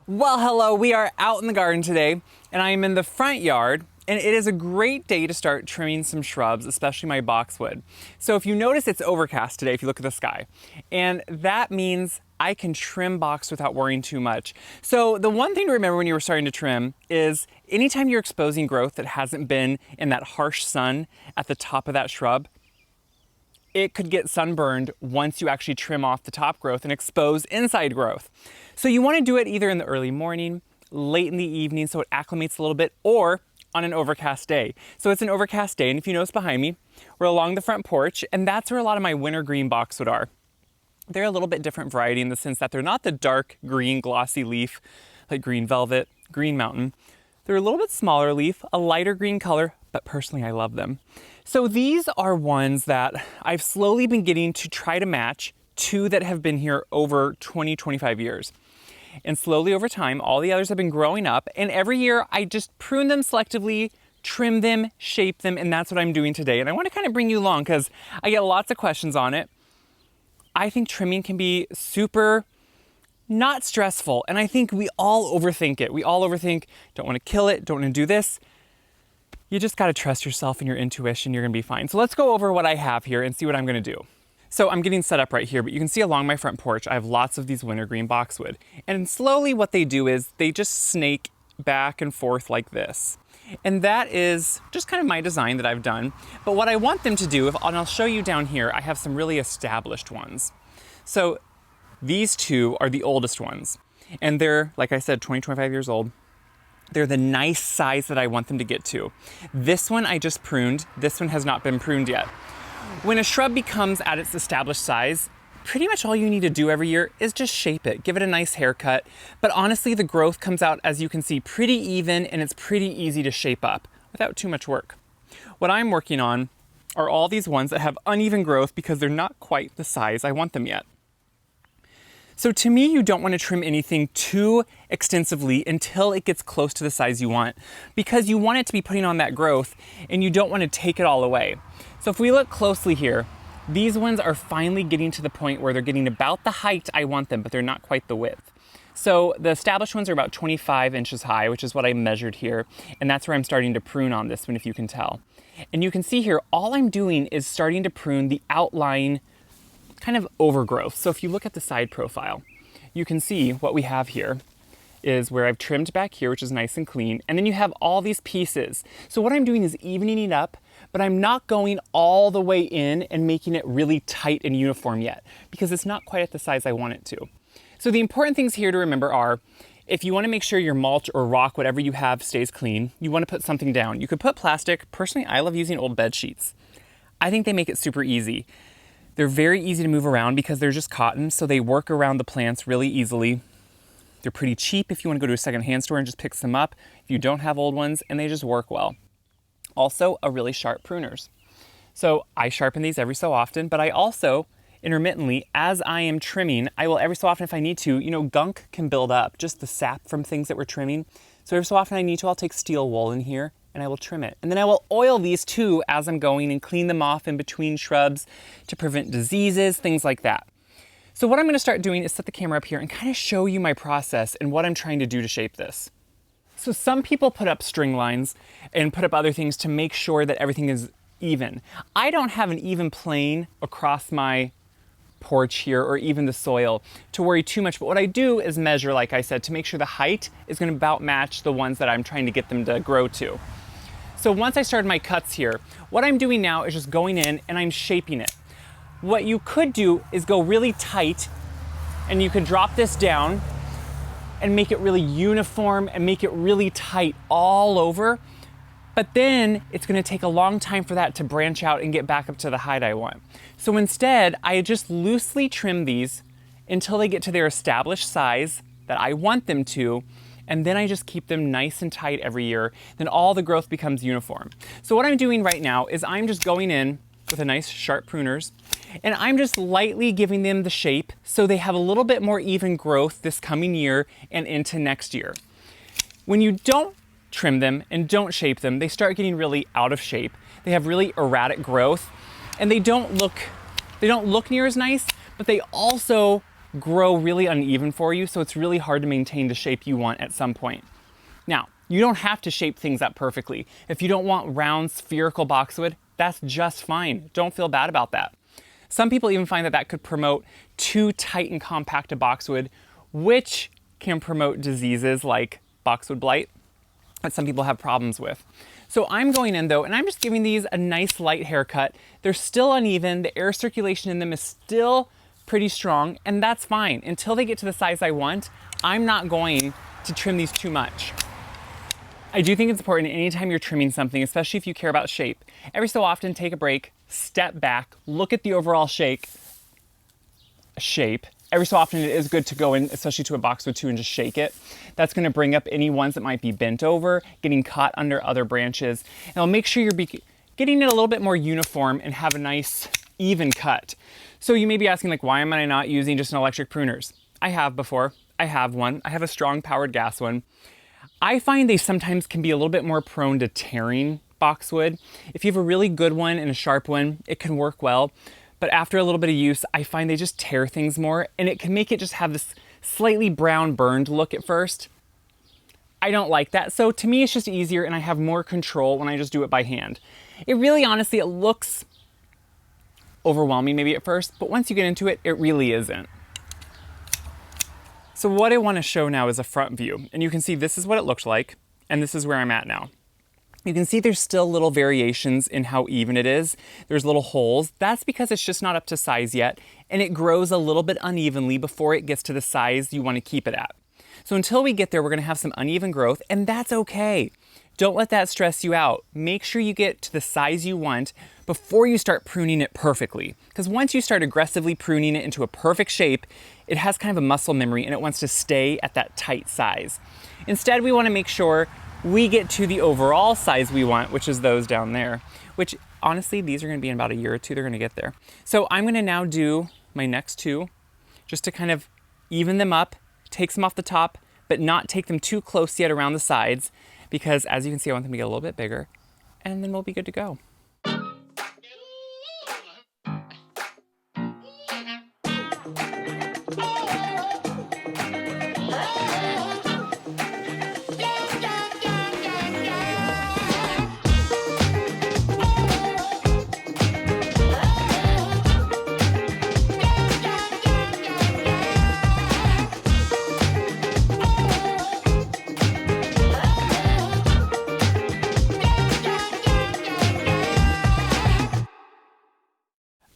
Well, hello, we are out in the garden today, and I am in the front yard, and it is a great day to start trimming some shrubs, especially my boxwood. So if you notice, it's overcast today if you look at the sky, and that means I can trim box without worrying too much. So the one thing to remember when you were starting to trim is anytime you're exposing growth that hasn't been in that harsh sun at the top of that shrub, it could get sunburned once you actually trim off the top growth and expose inside growth. So you want to do it either in the early morning, late in the evening so it acclimates a little bit, or on an overcast day. So it's an overcast day, and if you notice behind me, we're along the front porch, and that's where a lot of my wintergreen boxwood are. They're a little bit different variety in the sense that they're not the dark green glossy leaf like green velvet, green mountain. They're a little bit smaller leaf, a lighter green color, but personally I love them. So these are ones that I've slowly been getting to try to match two that have been here over 20, 25 years. And slowly over time, all the others have been growing up, and every year I just prune them selectively, trim them, shape them, and that's what I'm doing today. And I want to kind of bring you along because I get lots of questions on it. I think trimming can be super not stressful, and I think we all overthink it. We all overthink, don't want to kill it, don't want to do this. You just got to trust yourself and your intuition, you're going to be fine. So let's go over what I have here and see what I'm going to do. So I'm getting set up right here, but you can see along my front porch, I have lots of these wintergreen boxwood. And slowly what they do is they just snake back and forth like this. And that is just kind of my design that I've done. But what I want them to do, and I'll show you down here, I have some really established ones. So these two are the oldest ones. And they're, like I said, 20, 25 years old. They're the nice size that I want them to get to. This one I just pruned. This one has not been pruned yet. When a shrub becomes at its established size, pretty much all you need to do every year is just shape it, give it a nice haircut. But honestly, the growth comes out, as you can see, pretty even, and it's pretty easy to shape up without too much work. What I'm working on are all these ones that have uneven growth because they're not quite the size I want them yet. So to me, you don't want to trim anything too extensively until it gets close to the size you want, because you want it to be putting on that growth and you don't want to take it all away. So if we look closely here, these ones are finally getting to the point where they're getting about the height I want them, but they're not quite the width. So the established ones are about 25 inches high, which is what I measured here. And that's where I'm starting to prune on this one, if you can tell. And you can see here, all I'm doing is starting to prune the outlying kind of overgrowth. So if you look at the side profile, you can see what we have here is where I've trimmed back here, which is nice and clean. And then you have all these pieces. So what I'm doing is evening it up, but I'm not going all the way in and making it really tight and uniform yet, because it's not quite at the size I want it to. So the important things here to remember are, if you want to make sure your mulch or rock, whatever you have, stays clean, you want to put something down. You could put plastic. Personally, I love using old bed sheets. I think they make it super easy. They're very easy to move around because they're just cotton, so they work around the plants really easily. They're pretty cheap if you want to go to a secondhand store and just pick some up if you don't have old ones, and they just work well. Also, a really sharp pruners. So I sharpen these every so often, but I also intermittently, as I am trimming, I will every so often if I need to, gunk can build up, just the sap from things that we're trimming. So every so often I need to, I'll take steel wool in here and I will trim it. And then I will oil these too as I'm going and clean them off in between shrubs to prevent diseases, things like that. So what I'm going to start doing is set the camera up here and kind of show you my process and what I'm trying to do to shape this. So some people put up string lines and put up other things to make sure that everything is even. I don't have an even plane across my porch here or even the soil to worry too much, but what I do is measure, like I said, to make sure the height is going to about match the ones that I'm trying to get them to grow to. So once I started my cuts here, what I'm doing now is just going in and I'm shaping it. What you could do is go really tight, and you could drop this down and make it really uniform and make it really tight all over. But then it's going to take a long time for that to branch out and get back up to the height I want. So instead, I just loosely trim these until they get to their established size that I want them to, and then I just keep them nice and tight every year. Then all the growth becomes uniform. So what I'm doing right now is I'm just going in with a nice sharp pruners, and I'm just lightly giving them the shape so they have a little bit more even growth this coming year and into next year. When you don't trim them and don't shape them, they start getting really out of shape. They have really erratic growth, and they don't look near as nice, but they also grow really uneven for you, so it's really hard to maintain the shape you want at some point. Now, you don't have to shape things up perfectly. If you don't want round spherical boxwood, that's just fine. Don't feel bad about that. Some people even find that that could promote too tight and compact a boxwood, which can promote diseases like boxwood blight that some people have problems with. So I'm going in though, and I'm just giving these a nice light haircut. They're still uneven, the air circulation in them is still pretty strong, and that's fine. Until they get to the size I want, I'm not going to trim these too much. I do think it's important anytime you're trimming something, especially if you care about shape, every so often take a break, step back, look at the overall shape. Every so often it is good to go in, especially to a boxwood too, and just shake it. That's gonna bring up any ones that might be bent over, getting caught under other branches. And it'll make sure you're getting it a little bit more uniform and have a nice even cut. So you may be asking, like, why am I not using just an electric pruners? I have before, I have one. I have a strong powered gas one. I find they sometimes can be a little bit more prone to tearing boxwood. If you have a really good one and a sharp one, it can work well. But after a little bit of use, I find they just tear things more, and it can make it just have this slightly brown burned look at first. I don't like that. So to me, it's just easier, and I have more control when I just do it by hand. It really, honestly, it looks overwhelming maybe at first, but once you get into it, it really isn't. So what I want to show now is a front view, and you can see this is what it looked like, and this is where I'm at now. You can see there's still little variations in how even it is. There's little holes. That's because it's just not up to size yet, and it grows a little bit unevenly before it gets to the size you want to keep it at. So until we get there, we're going to have some uneven growth, and that's okay. Don't let that stress you out. Make sure you get to the size you want before you start pruning it perfectly. Because once you start aggressively pruning it into a perfect shape, it has kind of a muscle memory and it wants to stay at that tight size. Instead, we want to make sure we get to the overall size we want, which is those down there, which honestly, these are going to be in about a year or two, they're going to get there. So I'm going to now do my next two just to kind of even them up, take some off the top, but not take them too close yet around the sides, because as you can see, I want them to get a little bit bigger, and then we'll be good to go.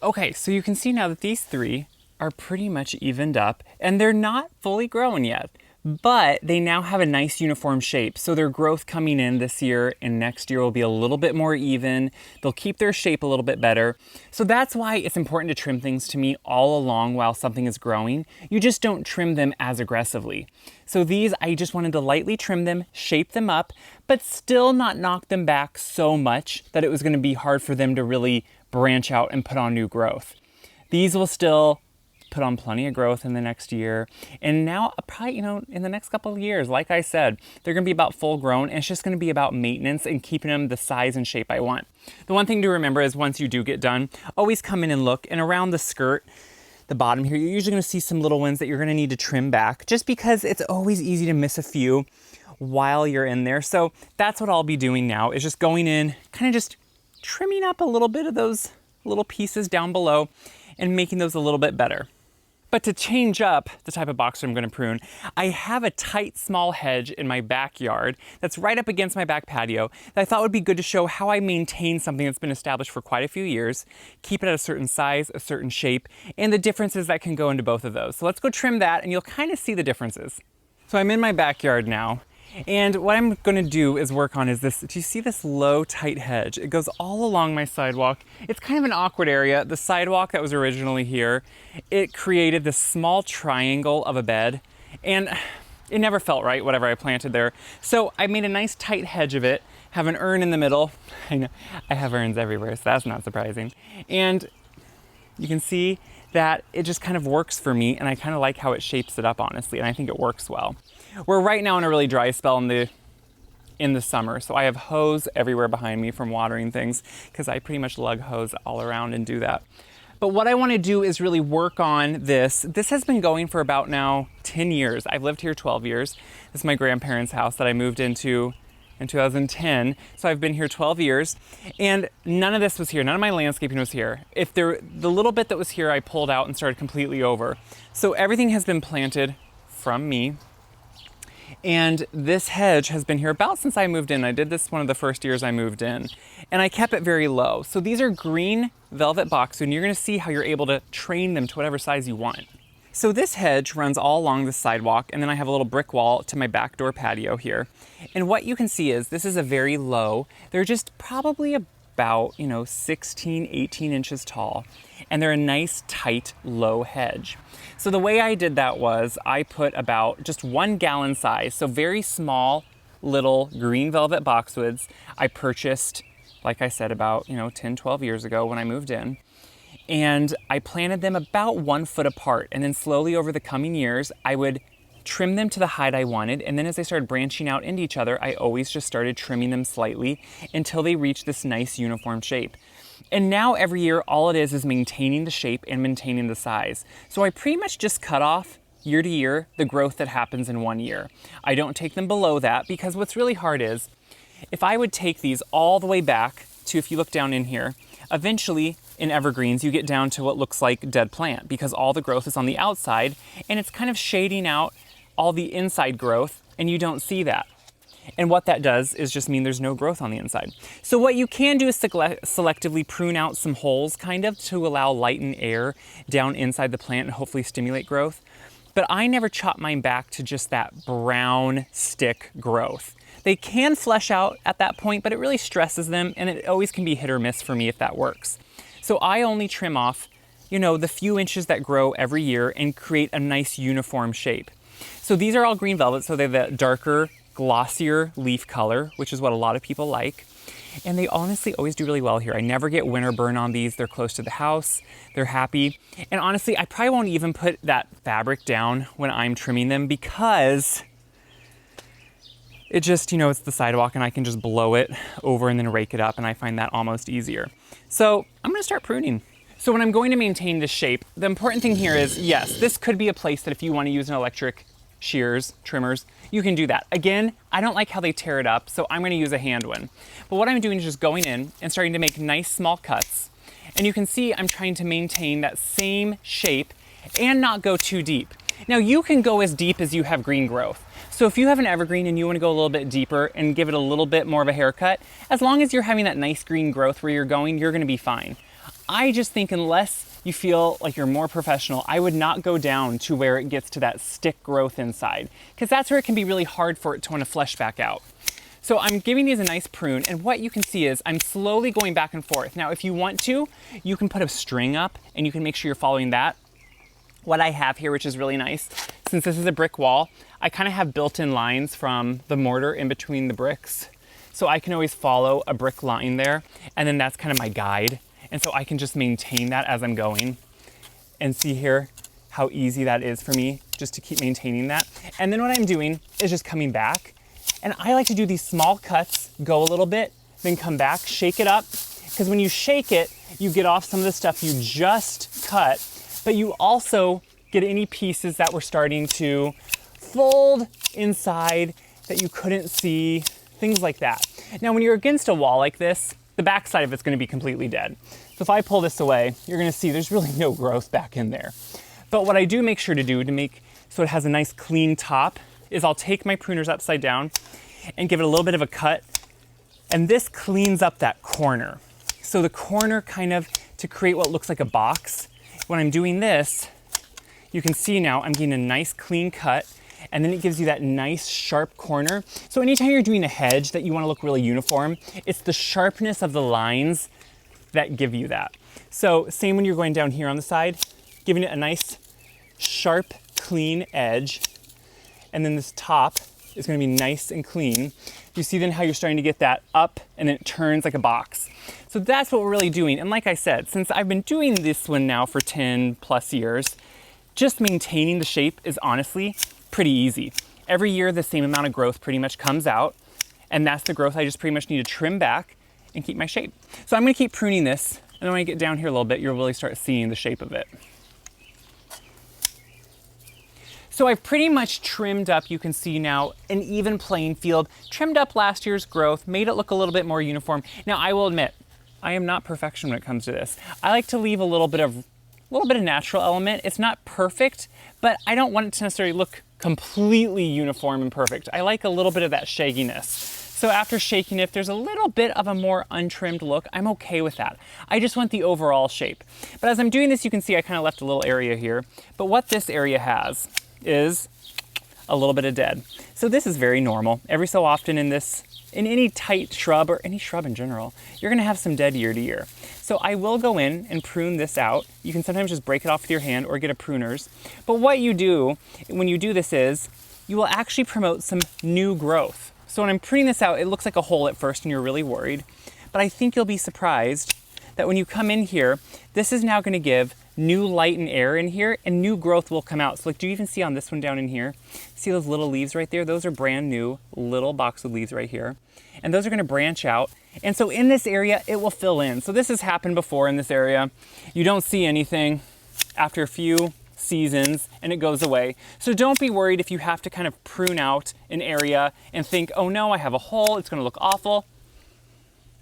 Okay, so you can see now that these three are pretty much evened up, and they're not fully grown yet, but they now have a nice uniform shape. So their growth coming in this year and next year will be a little bit more even. They'll keep their shape a little bit better. So that's why it's important to trim things, to me, all along while something is growing. You just don't trim them as aggressively. So these, I just wanted to lightly trim them, shape them up, but still not knock them back so much that it was going to be hard for them to really branch out and put on new growth. These will still put on plenty of growth in the next year. And now probably, in the next couple of years, like I said, they're gonna be about full grown, and it's just gonna be about maintenance and keeping them the size and shape I want. The one thing to remember is once you do get done, always come in and look, and around the skirt, the bottom here, you're usually gonna see some little ones that you're gonna need to trim back, just because it's always easy to miss a few while you're in there. So that's what I'll be doing now, is just going in, kind of just trimming up a little bit of those little pieces down below and making those a little bit better. But to change up the type of boxwood I'm going to prune, I have a tight small hedge in my backyard that's right up against my back patio that I thought would be good to show how I maintain something that's been established for quite a few years, keep it at a certain size, a certain shape, and the differences that can go into both of those. So let's go trim that and you'll kind of see the differences. So I'm in my backyard now. And what I'm gonna do is work on is this, do you see this low, tight hedge? It goes all along my sidewalk. It's kind of an awkward area. The sidewalk that was originally here, it created this small triangle of a bed, and it never felt right, whatever I planted there. So I made a nice tight hedge of it, have an urn in the middle. I know, I have urns everywhere, so that's not surprising. And you can see that it just kind of works for me, and I kind of like how it shapes it up, honestly, and I think it works well. We're right now in a really dry spell in the summer, so I have hose everywhere behind me from watering things, because I pretty much lug hose all around and do that. But what I want to do is really work on this. This has been going for about now 10 years. I've lived here 12 years. This is my grandparents' house that I moved into in 2010. So I've been here 12 years, and none of this was here. None of my landscaping was here. The little bit that was here, I pulled out and started completely over. So everything has been planted from me. And this hedge has been here about since I moved in. I did this one of the first years I moved in, and I kept it very low. So these are green velvet boxwood, and you're gonna see how you're able to train them to whatever size you want. So this hedge runs all along the sidewalk, and then I have a little brick wall to my back door patio here. And what you can see is this is a very low, they're just probably about, 16, 18 inches tall. And they're a nice, tight, low hedge. So the way I did that was I put about just 1 gallon size, so very small, little green velvet boxwoods. I purchased, like I said, about 10, 12 years ago when I moved in. And I planted them about 1 foot apart. And then slowly over the coming years, I would trim them to the height I wanted. And then as they started branching out into each other, I always just started trimming them slightly until they reached this nice uniform shape. And now every year, all it is maintaining the shape and maintaining the size. So I pretty much just cut off year to year the growth that happens in 1 year. I don't take them below that, because what's really hard is if I would take these all the way back to, if you look down in here, eventually in evergreens, you get down to what looks like dead plant, because all the growth is on the outside and it's kind of shading out all the inside growth, and you don't see that. And what that does is just mean there's no growth on the inside. So what you can do is selectively prune out some holes kind of to allow light and air down inside the plant and hopefully stimulate growth. But I never chop mine back to just that brown stick growth. They can flesh out at that point, but it really stresses them, and it always can be hit or miss for me if that works. So I only trim off, the few inches that grow every year and create a nice uniform shape. So these are all green velvet, so they're the darker, glossier leaf color, which is what a lot of people like. And they honestly always do really well here. I never get winter burn on these. They're close to the house. They're happy. And honestly, I probably won't even put that fabric down when I'm trimming them, because it just, it's the sidewalk and I can just blow it over and then rake it up, and I find that almost easier. So I'm gonna start pruning. So when I'm going to maintain this shape, the important thing here is, yes, this could be a place that if you want to use an electric shears, trimmers, you can do that. Again, I don't like how they tear it up, so I'm going to use a hand one. But what I'm doing is just going in and starting to make nice small cuts. And you can see I'm trying to maintain that same shape and not go too deep. Now you can go as deep as you have green growth. So if you have an evergreen and you want to go a little bit deeper and give it a little bit more of a haircut, as long as you're having that nice green growth where you're going to be fine. I just think unless you feel like you're more professional, I would not go down to where it gets to that stick growth inside, because that's where it can be really hard for it to want to flesh back out. So I'm giving these a nice prune, and what you can see is I'm slowly going back and forth. Now, if you want to, you can put a string up and you can make sure you're following that. What I have here, which is really nice, since this is a brick wall, I kind of have built-in lines from the mortar in between the bricks. So I can always follow a brick line there, and then that's kind of my guide. And so I can just maintain that as I'm going, and see here how easy that is for me just to keep maintaining that. And then what I'm doing is just coming back, and I like to do these small cuts, go a little bit, then come back, shake it up, because when you shake it, you get off some of the stuff you just cut, but you also get any pieces that were starting to fold inside that you couldn't see, things like that. Now, when you're against a wall like this, the backside of it's going to be completely dead. So if I pull this away, you're going to see there's really no growth back in there. But what I do make sure to do to make so it has a nice clean top is I'll take my pruners upside down and give it a little bit of a cut. And this cleans up that corner. So the corner kind of to create what looks like a box. When I'm doing this, you can see now I'm getting a nice clean cut, and then it gives you that nice sharp corner. So anytime you're doing a hedge that you want to look really uniform, it's the sharpness of the lines that give you that. So same when you're going down here on the side, giving it a nice sharp, clean edge. And then this top is going to be nice and clean. You see then how you're starting to get that up, and then it turns like a box. So that's what we're really doing. And like I said, since I've been doing this one now for 10 plus years, just maintaining the shape is honestly pretty easy. Every year, the same amount of growth pretty much comes out, and that's the growth I just pretty much need to trim back and keep my shape. So I'm gonna keep pruning this then when I get down here a little bit, you'll really start seeing the shape of it. So I've pretty much trimmed up, you can see now, an even playing field, trimmed up last year's growth, made it look a little bit more uniform. Now I will admit, I am not perfection when it comes to this. I like to leave a little bit of natural element. It's not perfect, but I don't want it to necessarily look completely uniform and perfect. I like a little bit of that shagginess. So after shaking it, if there's a little bit of a more untrimmed look, I'm okay with that. I just want the overall shape. But as I'm doing this, you can see I kind of left a little area here. But what this area has is a little bit of dead. So this is very normal. Every so often in any tight shrub or any shrub in general, you're gonna have some dead year to year. So I will go in and prune this out. You can sometimes just break it off with your hand or get a pruner's. But what you do when you do this is you will actually promote some new growth. So when I'm pruning this out, it looks like a hole at first and you're really worried. But I think you'll be surprised that when you come in here, this is now gonna give new light and air in here, and new growth will come out. So like, do you even see on this one down in here? See those little leaves right there? Those are brand new little boxwood leaves right here. And those are gonna branch out. And so in this area, it will fill in. So this has happened before in this area. You don't see anything after a few seasons and it goes away. So don't be worried if you have to kind of prune out an area and think, oh no, I have a hole, it's gonna look awful.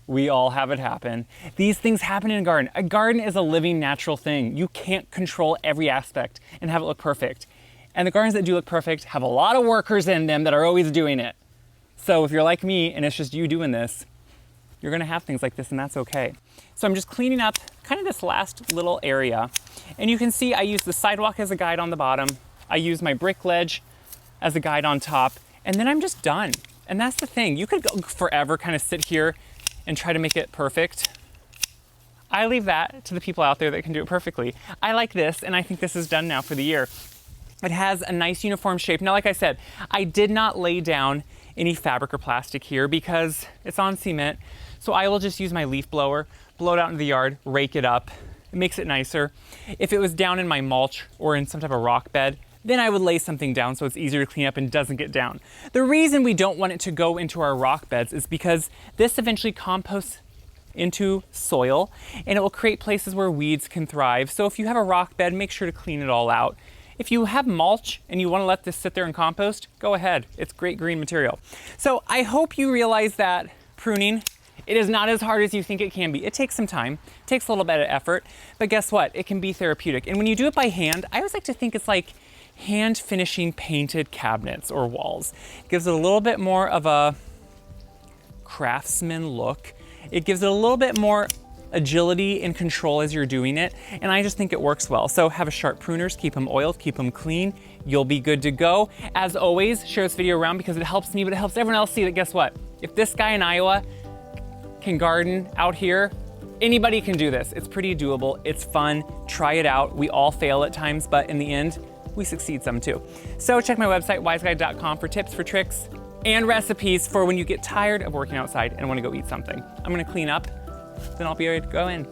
We all have it happen. These things happen in a garden. A garden is a living, natural thing. You can't control every aspect and have it look perfect. And the gardens that do look perfect have a lot of workers in them that are always doing it. So if you're like me and it's just you doing this, you're gonna have things like this and that's okay. So I'm just cleaning up kind of this last little area. And you can see I use the sidewalk as a guide on the bottom. I use my brick ledge as a guide on top. And then I'm just done. And that's the thing. You could go forever kind of sit here and try to make it perfect. I leave that to the people out there that can do it perfectly. I like this, and I think this is done now for the year. It has a nice uniform shape. Now, like I said, I did not lay down any fabric or plastic here because it's on cement. So I will just use my leaf blower, blow it out into the yard, rake it up. It makes it nicer. If it was down in my mulch or in some type of rock bed, then I would lay something down so it's easier to clean up and doesn't get down. The reason we don't want it to go into our rock beds is because this eventually composts into soil and it will create places where weeds can thrive. So if you have a rock bed, make sure to clean it all out. If you have mulch and you want to let this sit there and compost, go ahead. It's great green material. So I hope you realize that pruning, it is not as hard as you think it can be. It takes some time, it takes a little bit of effort, but guess what? It can be therapeutic. And when you do it by hand, I always like to think it's like hand finishing painted cabinets or walls. It gives it a little bit more of a craftsman look. It gives it a little bit more agility and control as you're doing it. And I just think it works well. So have a sharp pruners, keep them oiled, keep them clean. You'll be good to go. As always, share this video around because it helps me, but it helps everyone else see that guess what? If this guy in Iowa can garden out here, anybody can do this. It's pretty doable. It's fun. Try it out. We all fail at times, but in the end, we succeed some too. So check my website, wyseguide.com, for tips, for tricks, and recipes for when you get tired of working outside and want to go eat something. I'm gonna clean up, then I'll be ready to go in.